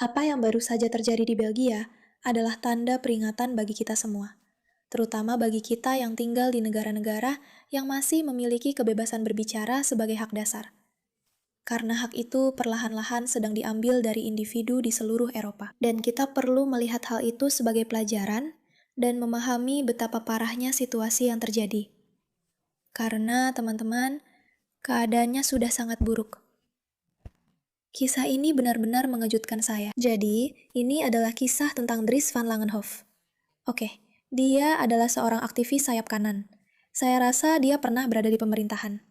Apa yang baru saja terjadi di Belgia adalah tanda peringatan bagi kita semua, terutama bagi kita yang tinggal di negara-negara yang masih memiliki kebebasan berbicara sebagai hak dasar. Karena hak itu perlahan-lahan sedang diambil dari individu di seluruh Eropa. Dan kita perlu melihat hal itu sebagai pelajaran dan memahami betapa parahnya situasi yang terjadi. Karena, teman-teman, keadaannya sudah sangat buruk. Kisah ini benar-benar mengejutkan saya. Jadi, ini adalah kisah tentang Dries van Langenhoff. Oke, dia adalah seorang aktivis sayap kanan. Saya rasa dia pernah berada di pemerintahan.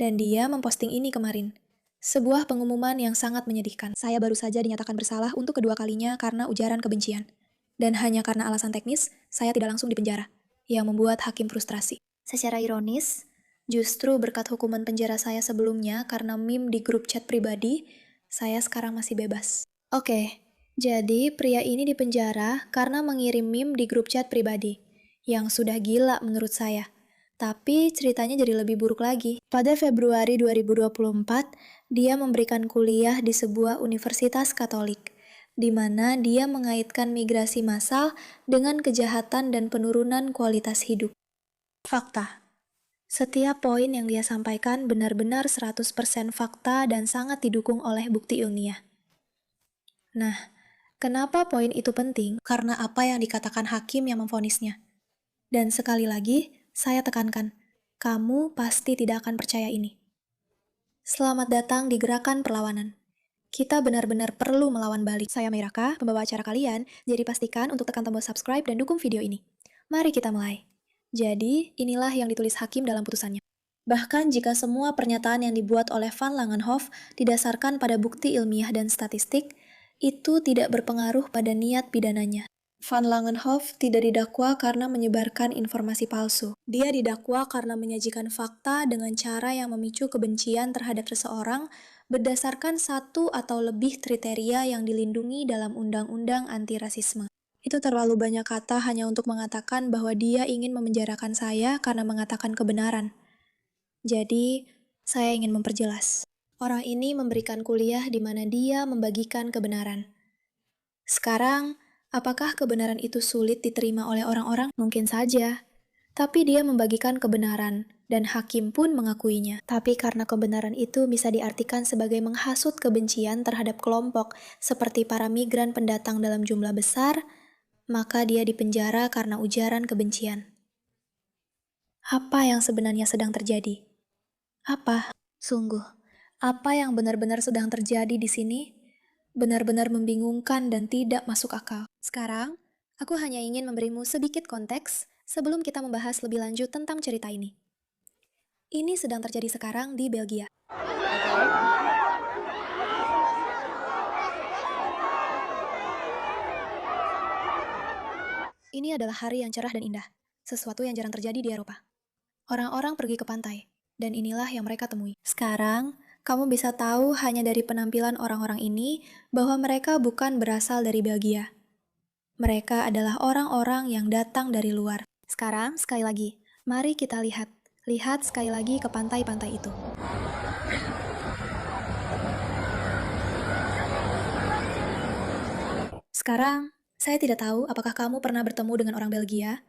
Dan dia memposting ini kemarin. Sebuah pengumuman yang sangat menyedihkan. Saya baru saja dinyatakan bersalah untuk kedua kalinya karena ujaran kebencian. Dan hanya karena alasan teknis, saya tidak langsung dipenjara, yang membuat hakim frustrasi. Secara ironis, justru berkat hukuman penjara saya sebelumnya karena meme di grup chat pribadi, saya sekarang masih bebas. Oke, jadi pria ini dipenjara karena mengirim meme di grup chat pribadi, yang sudah gila menurut saya. Tapi ceritanya jadi lebih buruk lagi. Pada Februari 2024, dia memberikan kuliah di sebuah universitas Katolik, di mana dia mengaitkan migrasi massal dengan kejahatan dan penurunan kualitas hidup. Fakta. Setiap poin yang dia sampaikan benar-benar 100% fakta dan sangat didukung oleh bukti ilmiah. Nah, kenapa poin itu penting? Karena apa yang dikatakan hakim yang memvonisnya. Dan sekali lagi, saya tekankan, kamu pasti tidak akan percaya ini. Selamat datang di Gerakan Perlawanan. Kita benar-benar perlu melawan balik. Saya Meiraka, pembawa acara kalian, jadi pastikan untuk tekan tombol subscribe dan dukung video ini. Mari kita mulai. Jadi, inilah yang ditulis hakim dalam putusannya. Bahkan jika semua pernyataan yang dibuat oleh Van Langenhoff didasarkan pada bukti ilmiah dan statistik, itu tidak berpengaruh pada niat pidananya. Van Langenhoff tidak didakwa karena menyebarkan informasi palsu. Dia didakwa karena menyajikan fakta dengan cara yang memicu kebencian terhadap seseorang berdasarkan satu atau lebih kriteria yang dilindungi dalam Undang-Undang Anti-Rasisme. Itu terlalu banyak kata hanya untuk mengatakan bahwa dia ingin memenjarakan saya karena mengatakan kebenaran. Jadi, saya ingin memperjelas. Orang ini memberikan kuliah di mana dia membagikan kebenaran. Sekarang, apakah kebenaran itu sulit diterima oleh orang-orang? Mungkin saja. Tapi dia membagikan kebenaran, dan hakim pun mengakuinya. Tapi karena kebenaran itu bisa diartikan sebagai menghasut kebencian terhadap kelompok seperti para migran pendatang dalam jumlah besar, maka dia dipenjara karena ujaran kebencian. Apa yang sebenarnya sedang terjadi? Apa? Sungguh, apa yang benar-benar sedang terjadi di sini? Benar-benar membingungkan dan tidak masuk akal. Sekarang, aku hanya ingin memberimu sedikit konteks sebelum kita membahas lebih lanjut tentang cerita ini. Ini sedang terjadi sekarang di Belgia. Ini adalah hari yang cerah dan indah, sesuatu yang jarang terjadi di Eropa. Orang-orang pergi ke pantai, dan inilah yang mereka temui. Sekarang, kamu bisa tahu hanya dari penampilan orang-orang ini bahwa mereka bukan berasal dari Belgia. Mereka adalah orang-orang yang datang dari luar. Sekarang, sekali lagi, mari kita lihat. Lihat sekali lagi ke pantai-pantai itu. Sekarang, saya tidak tahu apakah kamu pernah bertemu dengan orang Belgia,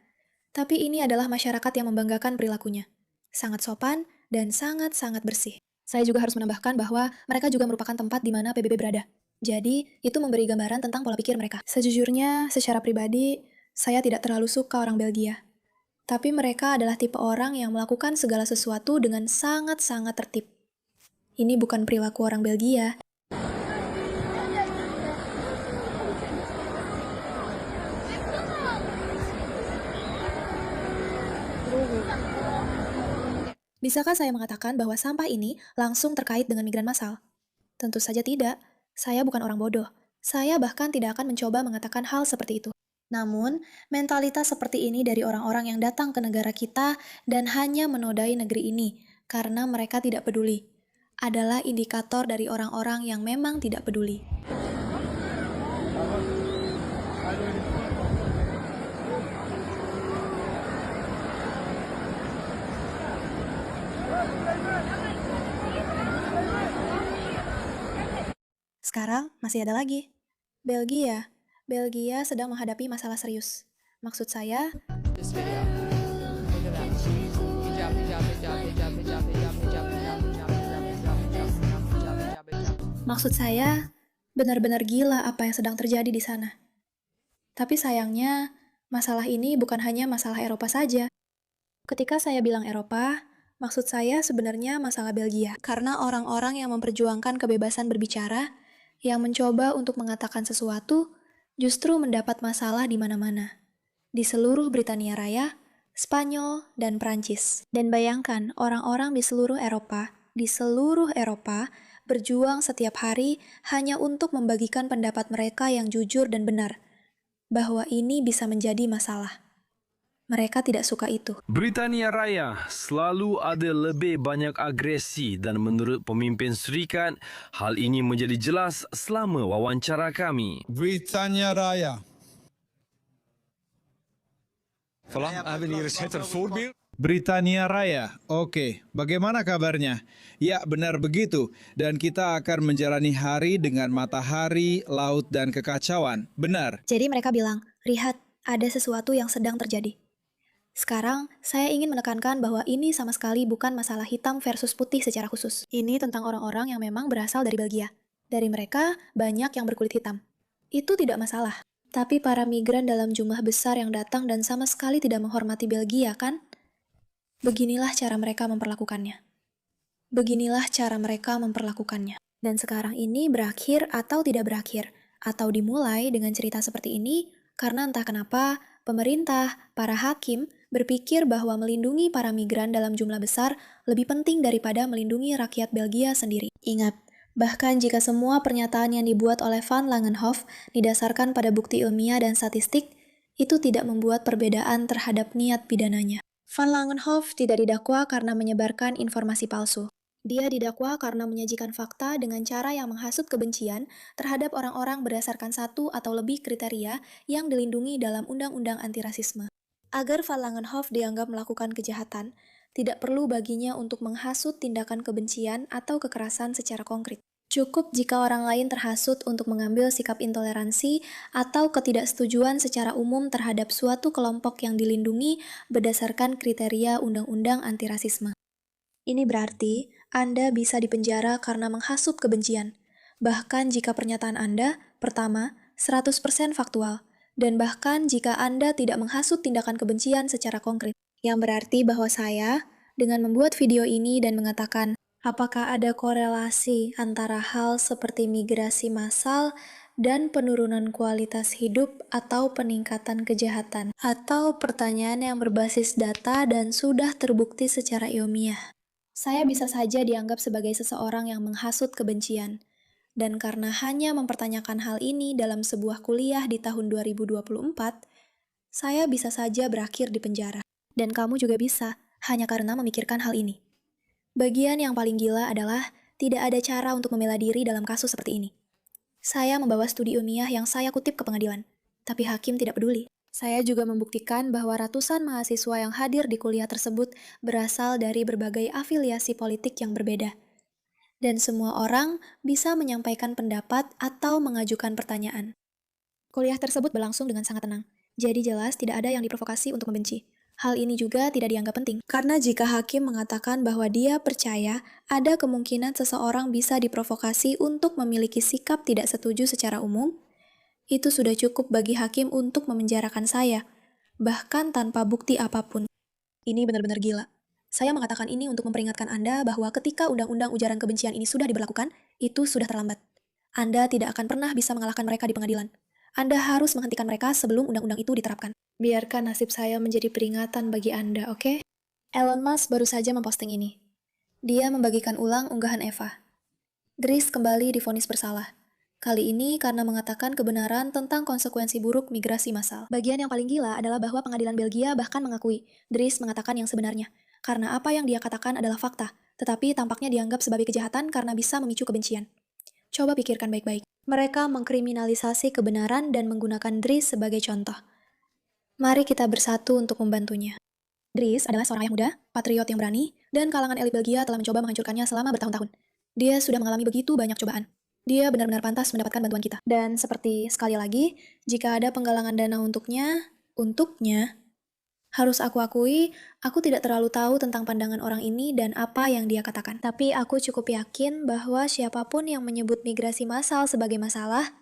tapi ini adalah masyarakat yang membanggakan perilakunya. Sangat sopan dan sangat-sangat bersih. Saya juga harus menambahkan bahwa mereka juga merupakan tempat di mana PBB berada. Jadi, itu memberi gambaran tentang pola pikir mereka. Sejujurnya, secara pribadi, saya tidak terlalu suka orang Belgia. Tapi mereka adalah tipe orang yang melakukan segala sesuatu dengan sangat-sangat tertib. Ini bukan perilaku orang Belgia. Bisakah saya mengatakan bahwa sampah ini langsung terkait dengan migran massal? Tentu saja tidak. Saya bukan orang bodoh. Saya bahkan tidak akan mencoba mengatakan hal seperti itu. Namun, mentalitas seperti ini dari orang-orang yang datang ke negara kita dan hanya menodai negeri ini karena mereka tidak peduli, adalah indikator dari orang-orang yang memang tidak peduli. Sekarang masih ada lagi. Belgia. Belgia sedang menghadapi masalah serius. Maksud saya, This video. Look at that. Hijab, hijab, hijab, hijab, hijab, hijab, hijab, hijab, hijab, hijab, hijab, hijab, hijab, hijab, hijab. maksud saya benar-benar gila apa yang sedang terjadi di sana. Tapi sayangnya, masalah ini bukan hanya masalah Eropa saja. Ketika saya bilang Eropa, maksud saya sebenarnya masalah Belgia. Karena orang-orang yang memperjuangkan kebebasan berbicara, yang mencoba untuk mengatakan sesuatu, justru mendapat masalah di mana-mana. Di seluruh Britania Raya, Spanyol, dan Prancis. Dan bayangkan, orang-orang di seluruh Eropa, berjuang setiap hari hanya untuk membagikan pendapat mereka yang jujur dan benar, bahwa ini bisa menjadi masalah. Mereka tidak suka itu. Britania Raya selalu ada lebih banyak agresi dan menurut pemimpin syarikat, hal ini menjadi jelas selama wawancara kami. Britania Raya. Voilà, hebben hier eens het voorbeeld. Britania Raya. Oke, bagaimana kabarnya? Ya, benar begitu. Dan kita akan menjalani hari dengan matahari, laut, dan kekacauan. Benar. Jadi mereka bilang, lihat, ada sesuatu yang sedang terjadi. Sekarang, saya ingin menekankan bahwa ini sama sekali bukan masalah hitam versus putih secara khusus. Ini tentang orang-orang yang memang berasal dari Belgia. Dari mereka, banyak yang berkulit hitam. Itu tidak masalah. Tapi para migran dalam jumlah besar yang datang dan sama sekali tidak menghormati Belgia, kan? Beginilah cara mereka memperlakukannya. Dan sekarang ini berakhir atau tidak berakhir, atau dimulai dengan cerita seperti ini, karena entah kenapa, pemerintah, para hakim, berpikir bahwa melindungi para migran dalam jumlah besar lebih penting daripada melindungi rakyat Belgia sendiri. Ingat, bahkan jika semua pernyataan yang dibuat oleh Van Langenhof didasarkan pada bukti ilmiah dan statistik, itu tidak membuat perbedaan terhadap niat pidananya. Van Langenhof tidak didakwa karena menyebarkan informasi palsu. Dia didakwa karena menyajikan fakta dengan cara yang menghasut kebencian terhadap orang-orang berdasarkan satu atau lebih kriteria yang dilindungi dalam Undang-Undang Antirasisme. Agar Van Langenhof dianggap melakukan kejahatan, tidak perlu baginya untuk menghasut tindakan kebencian atau kekerasan secara konkret. Cukup jika orang lain terhasut untuk mengambil sikap intoleransi atau ketidaksetujuan secara umum terhadap suatu kelompok yang dilindungi berdasarkan kriteria Undang-Undang Antirasisme. Ini berarti Anda bisa dipenjara karena menghasut kebencian, bahkan jika pernyataan Anda, pertama, 100% faktual, dan bahkan jika Anda tidak menghasut tindakan kebencian secara konkret. Yang berarti bahwa saya, dengan membuat video ini dan mengatakan, apakah ada korelasi antara hal seperti migrasi massal dan penurunan kualitas hidup atau peningkatan kejahatan? Atau pertanyaan yang berbasis data dan sudah terbukti secara ilmiah. Saya bisa saja dianggap sebagai seseorang yang menghasut kebencian. Dan karena hanya mempertanyakan hal ini dalam sebuah kuliah di tahun 2024, saya bisa saja berakhir di penjara. Dan kamu juga bisa, hanya karena memikirkan hal ini. Bagian yang paling gila adalah tidak ada cara untuk membela diri dalam kasus seperti ini. Saya membawa studi ilmiah yang saya kutip ke pengadilan, tapi hakim tidak peduli. Saya juga membuktikan bahwa ratusan mahasiswa yang hadir di kuliah tersebut berasal dari berbagai afiliasi politik yang berbeda. Dan semua orang bisa menyampaikan pendapat atau mengajukan pertanyaan. Kuliah tersebut berlangsung dengan sangat tenang, jadi jelas tidak ada yang diprovokasi untuk membenci. Hal ini juga tidak dianggap penting, karena jika hakim mengatakan bahwa dia percaya ada kemungkinan seseorang bisa diprovokasi untuk memiliki sikap tidak setuju secara umum, itu sudah cukup bagi hakim untuk memenjarakan saya, bahkan tanpa bukti apapun. Ini benar-benar gila. Saya mengatakan ini untuk memperingatkan Anda bahwa ketika undang-undang ujaran kebencian ini sudah diberlakukan, itu sudah terlambat. Anda tidak akan pernah bisa mengalahkan mereka di pengadilan. Anda harus menghentikan mereka sebelum undang-undang itu diterapkan. Biarkan nasib saya menjadi peringatan bagi Anda, oke? Elon Musk baru saja memposting ini. Dia membagikan ulang unggahan Eva. Dries kembali divonis bersalah. Kali ini karena mengatakan kebenaran tentang konsekuensi buruk migrasi massal. Bagian yang paling gila adalah bahwa pengadilan Belgia bahkan mengakui Dries mengatakan yang sebenarnya. Karena apa yang dia katakan adalah fakta, tetapi tampaknya dianggap sebagai kejahatan karena bisa memicu kebencian. Coba pikirkan baik-baik. Mereka mengkriminalisasi kebenaran dan menggunakan Dries sebagai contoh. Mari kita bersatu untuk membantunya. Dries adalah seorang yang muda, patriot yang berani, dan kalangan elit Belgia telah mencoba menghancurkannya selama bertahun-tahun. Dia sudah mengalami begitu banyak cobaan. Dia benar-benar pantas mendapatkan bantuan kita. Dan seperti sekali lagi, jika ada penggalangan dana untuknya, harus aku akui, aku tidak terlalu tahu tentang pandangan orang ini dan apa yang dia katakan. Tapi aku cukup yakin bahwa siapapun yang menyebut migrasi massal sebagai masalah,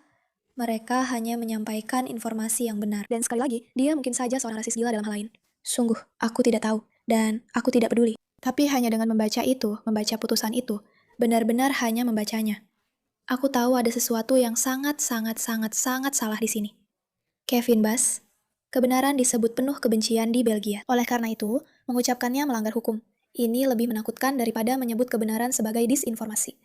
mereka hanya menyampaikan informasi yang benar. Dan sekali lagi, dia mungkin saja seorang rasis gila dalam hal lain. Sungguh, aku tidak tahu, dan aku tidak peduli. Tapi hanya dengan membaca membaca putusan itu, benar-benar hanya membacanya. Aku tahu ada sesuatu yang sangat salah di sini. Kevin Bass, kebenaran disebut penuh kebencian di Belgia. Oleh karena itu, mengucapkannya melanggar hukum. Ini lebih menakutkan daripada menyebut kebenaran sebagai disinformasi.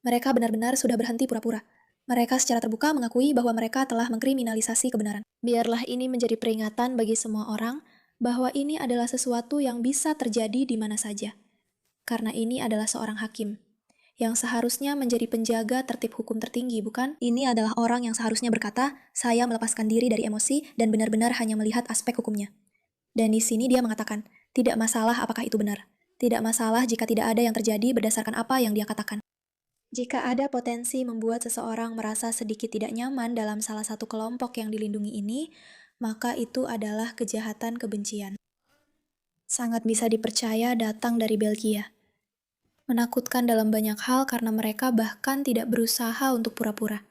Mereka benar-benar sudah berhenti pura-pura. Mereka secara terbuka mengakui bahwa mereka telah mengkriminalisasi kebenaran. Biarlah ini menjadi peringatan bagi semua orang bahwa ini adalah sesuatu yang bisa terjadi di mana saja. Karena ini adalah seorang hakim yang seharusnya menjadi penjaga tertib hukum tertinggi, bukan? Ini adalah orang yang seharusnya berkata, saya melepaskan diri dari emosi dan benar-benar hanya melihat aspek hukumnya. Dan di sini dia mengatakan, tidak masalah apakah itu benar. Tidak masalah jika tidak ada yang terjadi berdasarkan apa yang dia katakan. Jika ada potensi membuat seseorang merasa sedikit tidak nyaman dalam salah satu kelompok yang dilindungi ini, maka itu adalah kejahatan kebencian. Sangat bisa dipercaya datang dari Belgia. Menakutkan dalam banyak hal karena mereka bahkan tidak berusaha untuk pura-pura.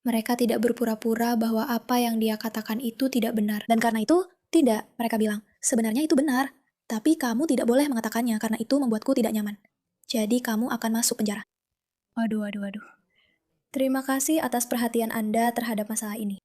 Mereka tidak berpura-pura bahwa apa yang dia katakan itu tidak benar. Dan karena itu, tidak, mereka bilang, sebenarnya itu benar. Tapi kamu tidak boleh mengatakannya karena itu membuatku tidak nyaman. Jadi kamu akan masuk penjara. Waduh. Terima kasih atas perhatian Anda terhadap masalah ini.